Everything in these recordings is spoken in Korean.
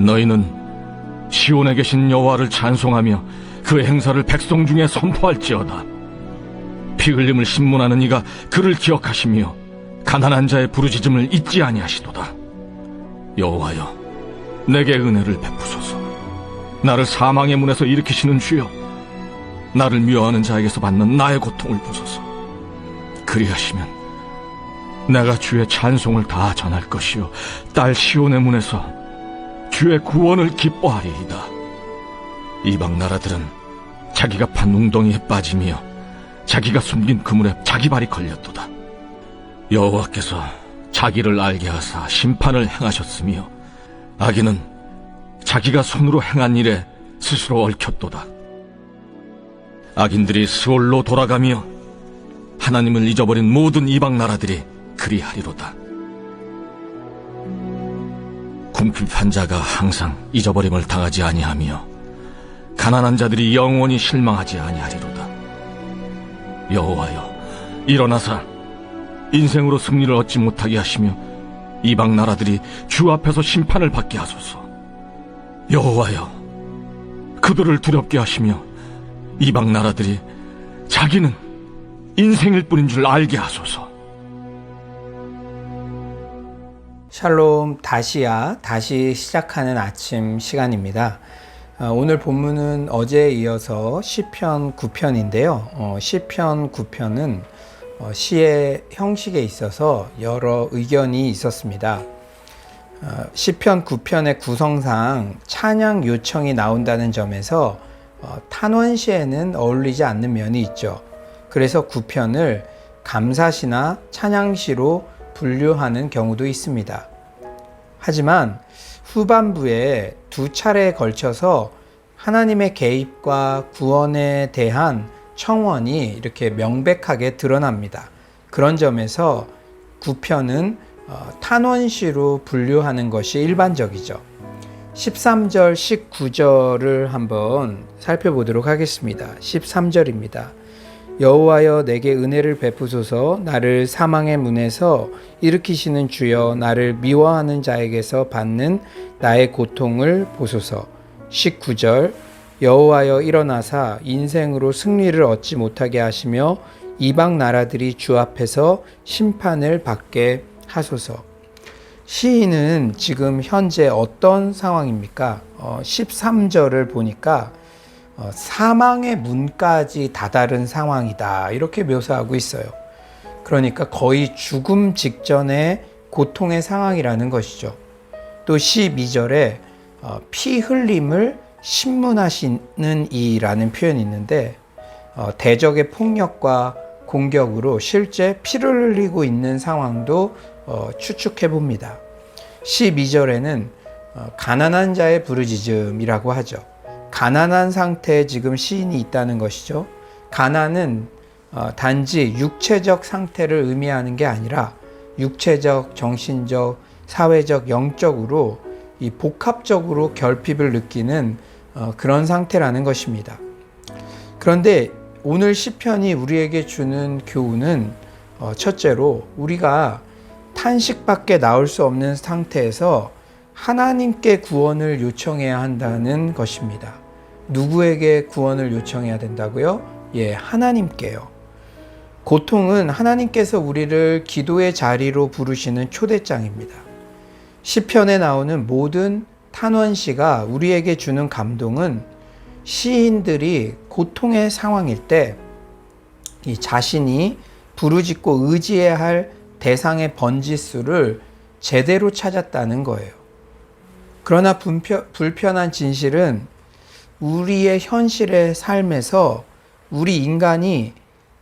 너희는 시온에 계신 여호와를 찬송하며 그 행사를 백성 중에 선포할지어다. 피 흘림을 신문하는 이가 그를 기억하시며 가난한 자의 부르짖음을 잊지 아니하시도다. 여호와여, 내게 은혜를 베푸소서. 나를 사망의 문에서 일으키시는 주여, 나를 미워하는 자에게서 받는 나의 고통을 보소서. 그리하시면 내가 주의 찬송을 다 전할 것이요 딸 시온의 문에서 주의 구원을 기뻐하리이다. 이방 나라들은 자기가 판 웅덩이에 빠지며 자기가 숨긴 그물에 자기 발이 걸렸도다. 여호와께서 자기를 알게 하사 심판을 행하셨으며 악인은 자기가 손으로 행한 일에 스스로 얽혔도다. 악인들이 스올로 돌아가며 하나님을 잊어버린 모든 이방 나라들이 그리하리로다. 궁핍한 자가 항상 잊어버림을 당하지 아니하며 가난한 자들이 영원히 실망하지 아니하리로다. 여호와여, 일어나사 인생으로 승리를 얻지 못하게 하시며 이방 나라들이 주 앞에서 심판을 받게 하소서. 여호와여, 그들을 두렵게 하시며 이방 나라들이 자기는 인생일 뿐인 줄 알게 하소서. 샬롬, 다시 시작하는 아침 시간입니다. 오늘 본문은 어제에 이어서 시편 9편인데요. 시편 9편은 시의 형식에 있어서 여러 의견이 있었습니다. 시편 9편의 구성상 찬양 요청이 나온다는 점에서 탄원시에는 어울리지 않는 면이 있죠. 그래서 9편을 감사시나 찬양시로 분류하는 경우도 있습니다. 하지만 후반부에 두 차례에 걸쳐서 하나님의 개입과 구원에 대한 청원이 이렇게 명백하게 드러납니다. 그런 점에서 9편은 탄원시로 분류하는 것이 일반적이죠. 13절, 19절을 한번 살펴보도록 하겠습니다. 13절입니다. 여호와여, 내게 은혜를 베푸소서. 나를 사망의 문에서 일으키시는 주여, 나를 미워하는 자에게서 받는 나의 고통을 보소서. 19절, 여호와여, 일어나사 인생으로 승리를 얻지 못하게 하시며 이방 나라들이 주 앞에서 심판을 받게 하소서. 시인은 지금 현재 어떤 상황입니까? 13절을 보니까 사망의 문까지 다다른 상황이다, 이렇게 묘사하고 있어요. 그러니까 거의 죽음 직전의 고통의 상황이라는 것이죠. 또 12절에 피 흘림을 신문하시는 이라는 표현이 있는데 대적의 폭력과 공격으로 실제 피를 흘리고 있는 상황도 추측해 봅니다. 12절에는 가난한 자의 부르짖음이라고 하죠. 가난한 상태에 지금 시인이 있다는 것이죠. 가난은 단지 육체적 상태를 의미하는 게 아니라 육체적, 정신적, 사회적, 영적으로 이 복합적으로 결핍을 느끼는 그런 상태라는 것입니다. 그런데 오늘 시편이 우리에게 주는 교훈은 첫째로 우리가 탄식밖에 나올 수 없는 상태에서 하나님께 구원을 요청해야 한다는 것입니다. 누구에게 구원을 요청해야 된다고요? 하나님께요. 고통은 하나님께서 우리를 기도의 자리로 부르시는 초대장입니다. 시편에 나오는 모든 탄원시가 우리에게 주는 감동은 시인들이 고통의 상황일 때 이 자신이 부르짖고 의지해야 할 대상의 번지수를 제대로 찾았다는 거예요. 그러나 불편한 진실은 우리의 현실의 삶에서 우리 인간이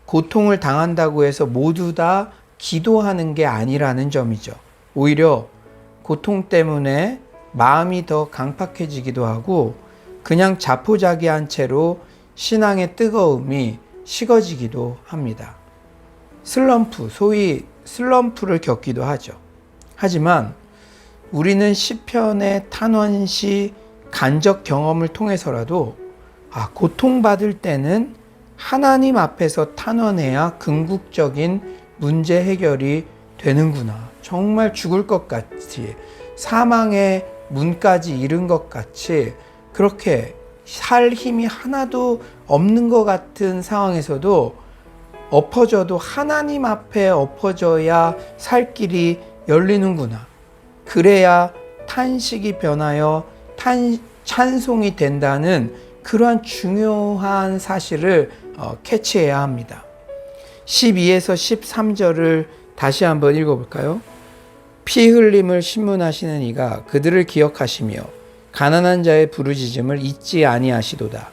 고통을 당한다고 해서 모두 다 기도하는 게 아니라는 점이죠. 오히려 고통 때문에 마음이 더 강팍해지기도 하고 그냥 자포자기한 채로 신앙의 뜨거움이 식어지기도 합니다. 소위 슬럼프를 겪기도 하죠. 하지만 우리는 시편의 탄원시 간접 경험을 통해서라도 고통받을 때는 하나님 앞에서 탄원해야 궁극적인 문제 해결이 되는구나. 정말 죽을 것 같이 사망의 문까지 잃은 것 같이 그렇게 살 힘이 하나도 없는 것 같은 상황에서도 엎어져도 하나님 앞에 엎어져야 살 길이 열리는구나. 그래야 탄식이 변하여 찬송이 된다는 그러한 중요한 사실을 캐치해야 합니다. 12에서 13절을 다시 한번 읽어볼까요? 피 흘림을 신문하시는 이가 그들을 기억하시며 가난한 자의 부르짖음을 잊지 아니하시도다.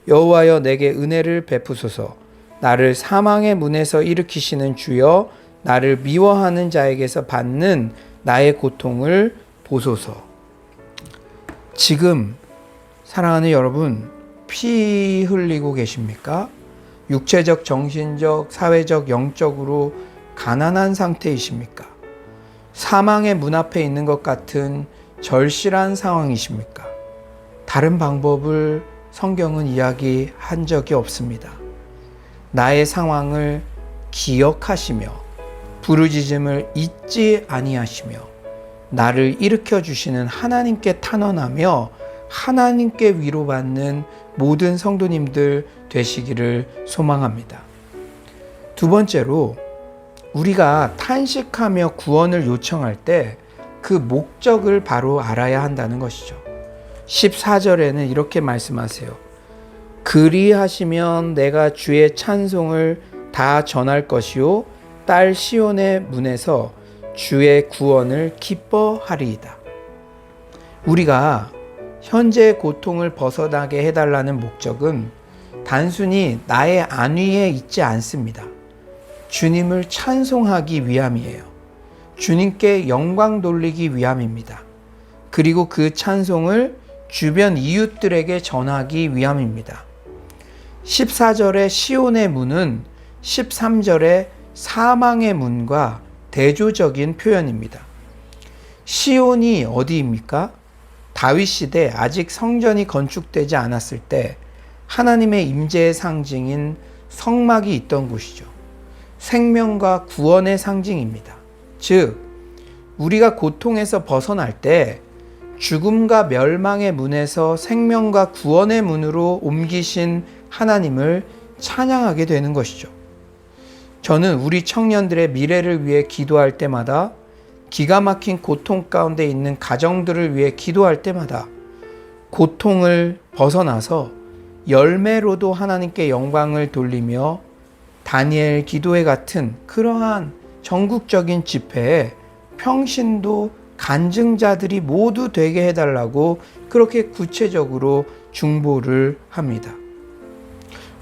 여호와여 내게 은혜를 베푸소서. 나를 사망의 문에서 일으키시는 주여, 나를 미워하는 자에게서 받는 나의 고통을 보소서. 지금 사랑하는 여러분, 피 흘리고 계십니까? 육체적, 정신적, 사회적, 영적으로 가난한 상태이십니까? 사망의 문 앞에 있는 것 같은 절실한 상황이십니까? 다른 방법을 성경은 이야기한 적이 없습니다. 나의 상황을 기억하시며 부르짖음을 잊지 아니하시며 나를 일으켜 주시는 하나님께 탄원하며 하나님께 위로받는 모든 성도님들 되시기를 소망합니다. 두 번째로, 우리가 탄식하며 구원을 요청할 때 그 목적을 바로 알아야 한다는 것이죠. 14절에는 이렇게 말씀하세요. 그리하시면 내가 주의 찬송을 다 전할 것이요 딸 시온의 문에서 주의 구원을 기뻐하리이다. 우리가 현재의 고통을 벗어나게 해달라는 목적은 단순히 나의 안위에 있지 않습니다. 주님을 찬송하기 위함이에요. 주님께 영광 돌리기 위함입니다. 그리고 그 찬송을 주변 이웃들에게 전하기 위함입니다. 14절의 시온의 문은 13절의 사망의 문과 대조적인 표현입니다. 시온이 어디입니까? 다윗 시대 아직 성전이 건축되지 않았을 때 하나님의 임재의 상징인 성막이 있던 곳이죠. 생명과 구원의 상징입니다. 즉, 우리가 고통에서 벗어날 때 죽음과 멸망의 문에서 생명과 구원의 문으로 옮기신 하나님을 찬양하게 되는 것이죠. 저는 우리 청년들의 미래를 위해 기도할 때마다, 기가 막힌 고통 가운데 있는 가정들을 위해 기도할 때마다 고통을 벗어나서 열매로도 하나님께 영광을 돌리며 다니엘 기도회 같은 그러한 전국적인 집회에 평신도 간증자들이 모두 되게 해달라고 그렇게 구체적으로 중보를 합니다.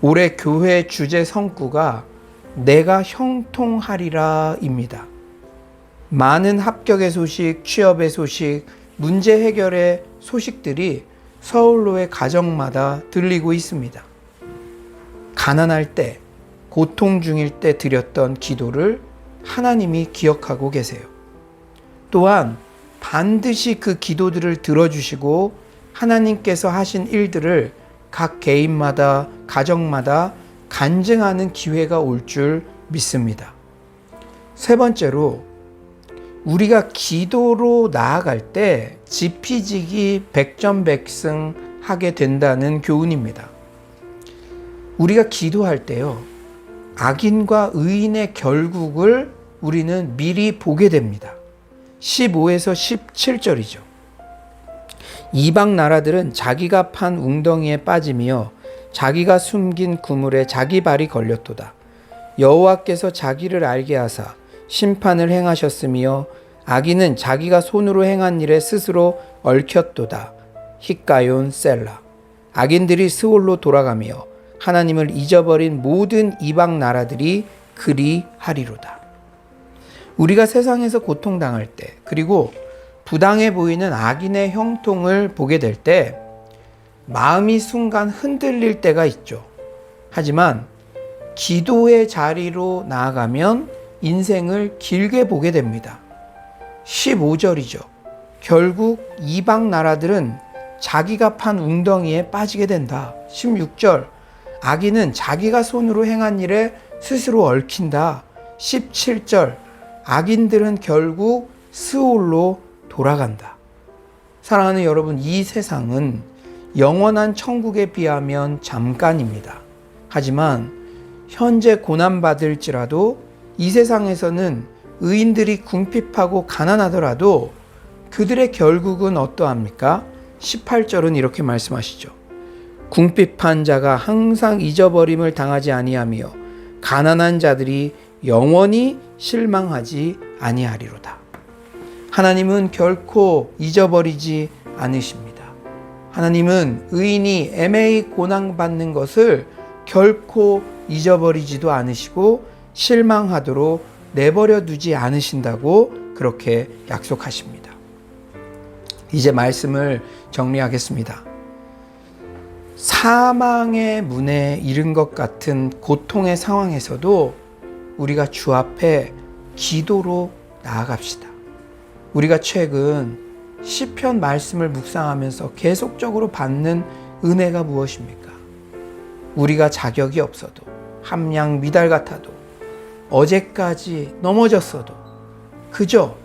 올해 교회 주제 성구가 내가 형통하리라입니다. 많은 합격의 소식, 취업의 소식, 문제 해결의 소식들이 서울로의 가정마다 들리고 있습니다. 가난할 때, 고통 중일 때 드렸던 기도를 하나님이 기억하고 계세요. 또한 반드시 그 기도들을 들어주시고 하나님께서 하신 일들을 각 개인마다, 가정마다 간증하는 기회가 올 줄 믿습니다. 세 번째로, 우리가 기도로 나아갈 때 지피지기 백전백승하게 된다는 교훈입니다. 우리가 기도할 때요, 악인과 의인의 결국을 우리는 미리 보게 됩니다. 15에서 17절이죠. 이방 나라들은 자기가 판 웅덩이에 빠지며 자기가 숨긴 그물에 자기 발이 걸렸도다. 여호와께서 자기를 알게 하사 심판을 행하셨으며 악인은 자기가 손으로 행한 일에 스스로 얽혔도다. 히가yon 셀라. 악인들이 스올로 돌아가며 하나님을 잊어버린 모든 이방 나라들이 그리하리로다. 우리가 세상에서 고통당할 때, 그리고 부당해 보이는 악인의 형통을 보게 될 때 마음이 순간 흔들릴 때가 있죠. 하지만 기도의 자리로 나아가면 인생을 길게 보게 됩니다. 15절이죠. 결국 이방 나라들은 자기가 판 웅덩이에 빠지게 된다. 16절. 악인은 자기가 손으로 행한 일에 스스로 얽힌다. 17절. 악인들은 결국 스올로 돌아간다. 사랑하는 여러분, 이 세상은 영원한 천국에 비하면 잠깐입니다. 하지만 현재 고난받을지라도 이 세상에서는 의인들이 궁핍하고 가난하더라도 그들의 결국은 어떠합니까? 18절은 이렇게 말씀하시죠. 궁핍한 자가 항상 잊어버림을 당하지 아니하며 가난한 자들이 영원히 실망하지 아니하리로다. 하나님은 결코 잊어버리지 않으십니다. 하나님은 의인이 애매히 고난받는 것을 결코 잊어버리지도 않으시고 실망하도록 내버려 두지 않으신다고 그렇게 약속하십니다. 이제 말씀을 정리하겠습니다. 사망의 문에 이른 것 같은 고통의 상황에서도 우리가 주 앞에 기도로 나아갑시다. 우리가 최근 시편 말씀을 묵상하면서 계속적으로 받는 은혜가 무엇입니까? 우리가 자격이 없어도, 함양 미달 같아도, 어제까지 넘어졌어도 그저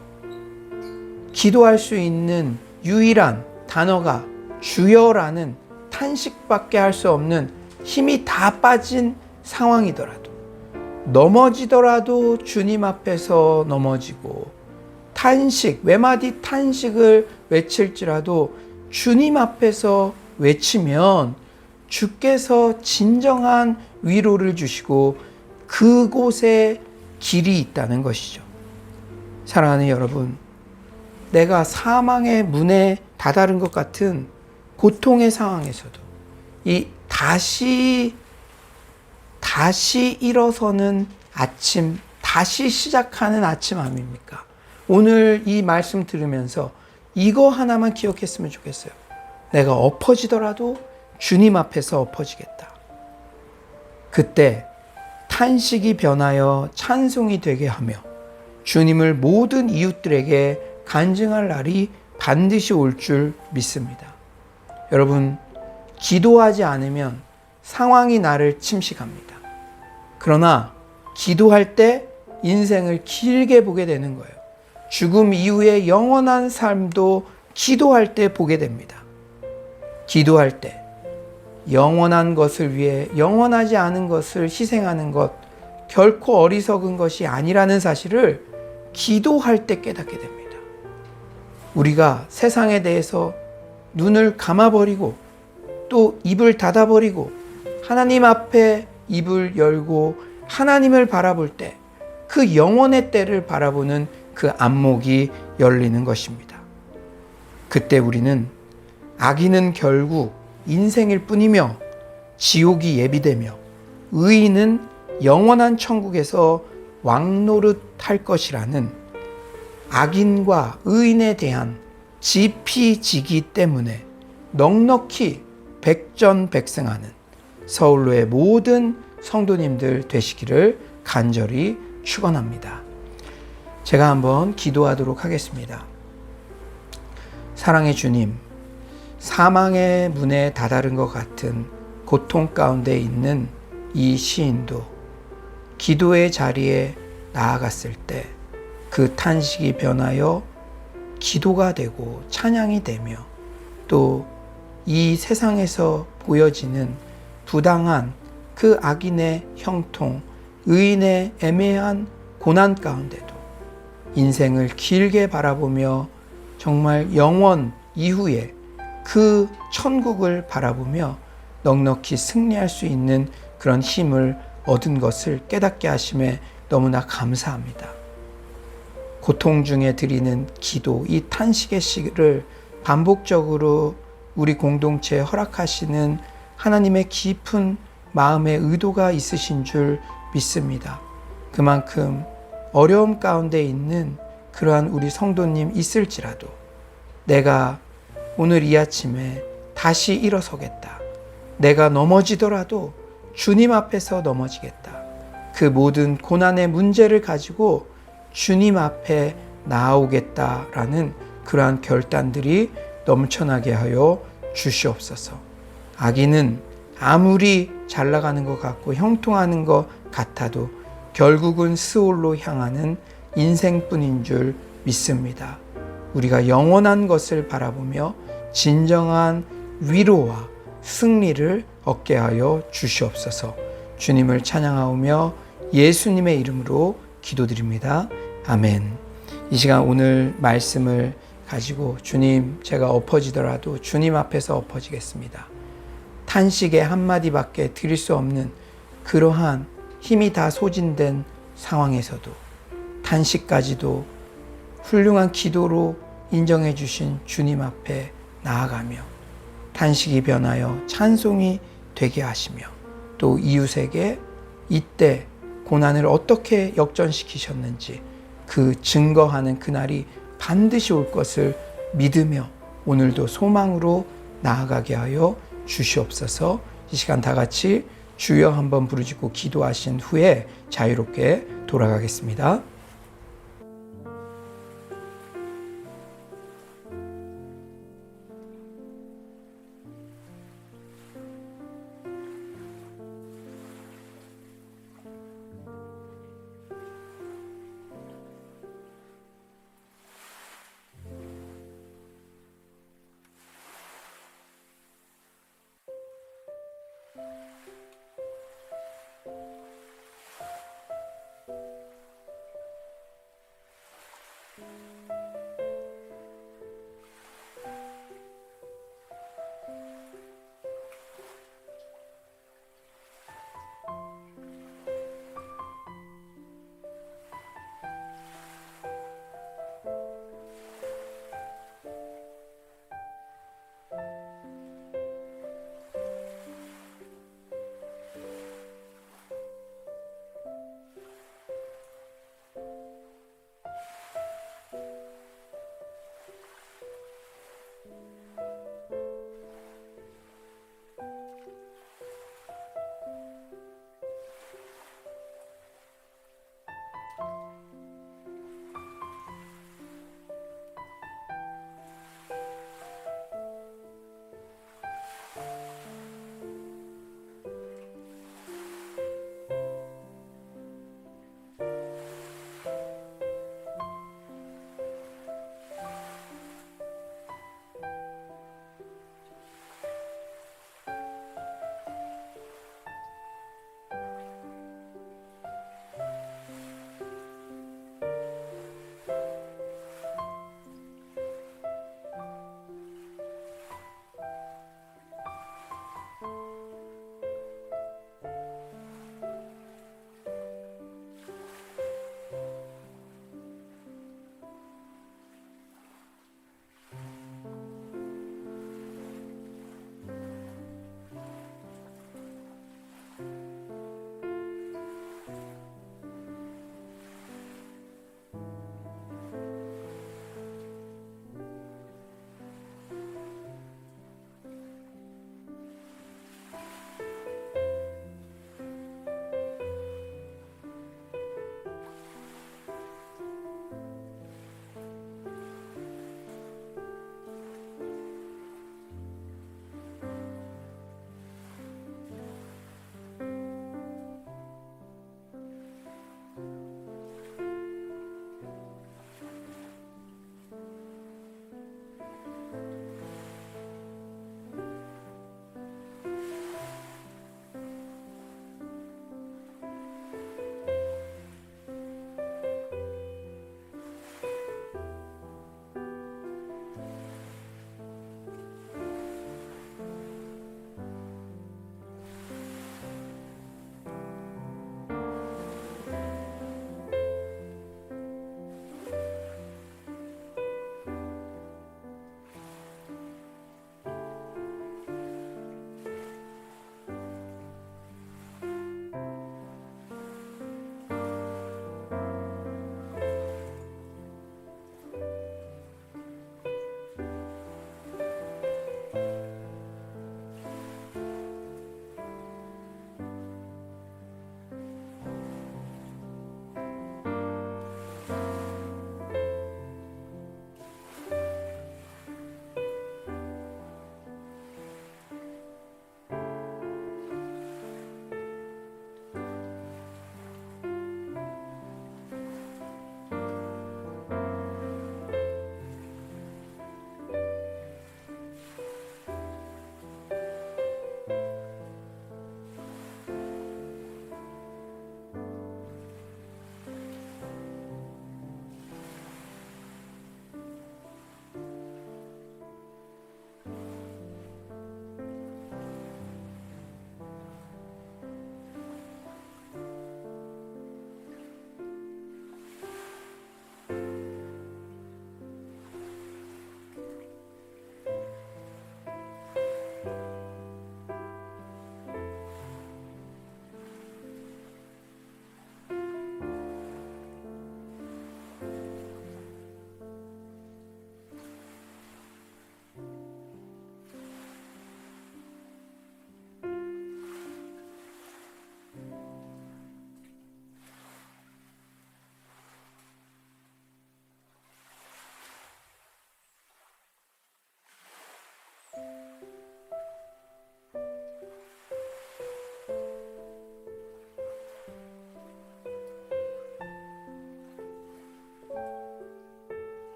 기도할 수 있는 유일한 단어가 주여라는 탄식밖에 할 수 없는 힘이 다 빠진 상황이더라도, 넘어지더라도 주님 앞에서 넘어지고, 탄식, 외마디 탄식을 외칠지라도 주님 앞에서 외치면 주께서 진정한 위로를 주시고 그곳에 길이 있다는 것이죠. 사랑하는 여러분, 내가 사망의 문에 다다른 것 같은 고통의 상황에서도 이 다시 일어서는 아침, 다시 시작하는 아침 아닙니까? 오늘 이 말씀 들으면서 이거 하나만 기억했으면 좋겠어요. 내가 엎어지더라도 주님 앞에서 엎어지겠다. 그때 탄식이 변하여 찬송이 되게 하며 주님을 모든 이웃들에게 간증할 날이 반드시 올 줄 믿습니다. 여러분, 기도하지 않으면 상황이 나를 침식합니다. 그러나 기도할 때 인생을 길게 보게 되는 거예요. 죽음 이후의 영원한 삶도 기도할 때 보게 됩니다. 기도할 때 영원한 것을 위해 영원하지 않은 것을 희생하는 것 결코 어리석은 것이 아니라는 사실을 기도할 때 깨닫게 됩니다. 우리가 세상에 대해서 눈을 감아버리고 또 입을 닫아버리고 하나님 앞에 입을 열고 하나님을 바라볼 때 그 영원의 때를 바라보는 그 안목이 열리는 것입니다. 그때 우리는 악인은 결국 인생일 뿐이며 지옥이 예비되며 의인은 영원한 천국에서 왕노릇할 것이라는 악인과 의인에 대한 지피지기 때문에 넉넉히 백전백승하는 서울로의 모든 성도님들 되시기를 간절히 축원합니다. 제가 한번 기도하도록 하겠습니다. 사랑의 주님, 사망의 문에 다다른 것 같은 고통 가운데 있는 이 시인도 기도의 자리에 나아갔을 때 그 탄식이 변하여 기도가 되고 찬양이 되며 또 이 세상에서 보여지는 부당한 그 악인의 형통, 의인의 애매한 고난 가운데도 인생을 길게 바라보며 정말 영원 이후에 그 천국을 바라보며 넉넉히 승리할 수 있는 그런 힘을 얻은 것을 깨닫게 하심에 너무나 감사합니다. 고통 중에 드리는 기도, 이 탄식의 시를 반복적으로 우리 공동체에 허락하시는 하나님의 깊은 마음의 의도가 있으신 줄 믿습니다. 그만큼 어려움 가운데 있는 그러한 우리 성도님 있을지라도 내가 오늘 이 아침에 다시 일어서겠다. 내가 넘어지더라도 주님 앞에서 넘어지겠다. 그 모든 고난의 문제를 가지고 주님 앞에 나아오겠다라는 그러한 결단들이 넘쳐나게 하여 주시옵소서. 악인은 아무리 잘 나가는 것 같고 형통하는 것 같아도 결국은 스올로 향하는 인생뿐인 줄 믿습니다. 우리가 영원한 것을 바라보며 진정한 위로와 승리를 얻게 하여 주시옵소서. 주님을 찬양하오며 예수님의 이름으로 기도드립니다. 아멘. 이 시간 오늘 말씀을 가지고 주님, 제가 엎어지더라도 주님 앞에서 엎어지겠습니다. 탄식의 한마디밖에 드릴 수 없는 그러한 힘이 다 소진된 상황에서도 탄식까지도 훌륭한 기도로 인정해 주신 주님 앞에 나아가며 탄식이 변하여 찬송이 되게 하시며 또 이웃에게 이때 고난을 어떻게 역전시키셨는지 그 증거하는 그날이 반드시 올 것을 믿으며 오늘도 소망으로 나아가게 하여 주시옵소서. 이 시간 다 같이 주여 한번 부르짖고 기도하신 후에 자유롭게 돌아가겠습니다.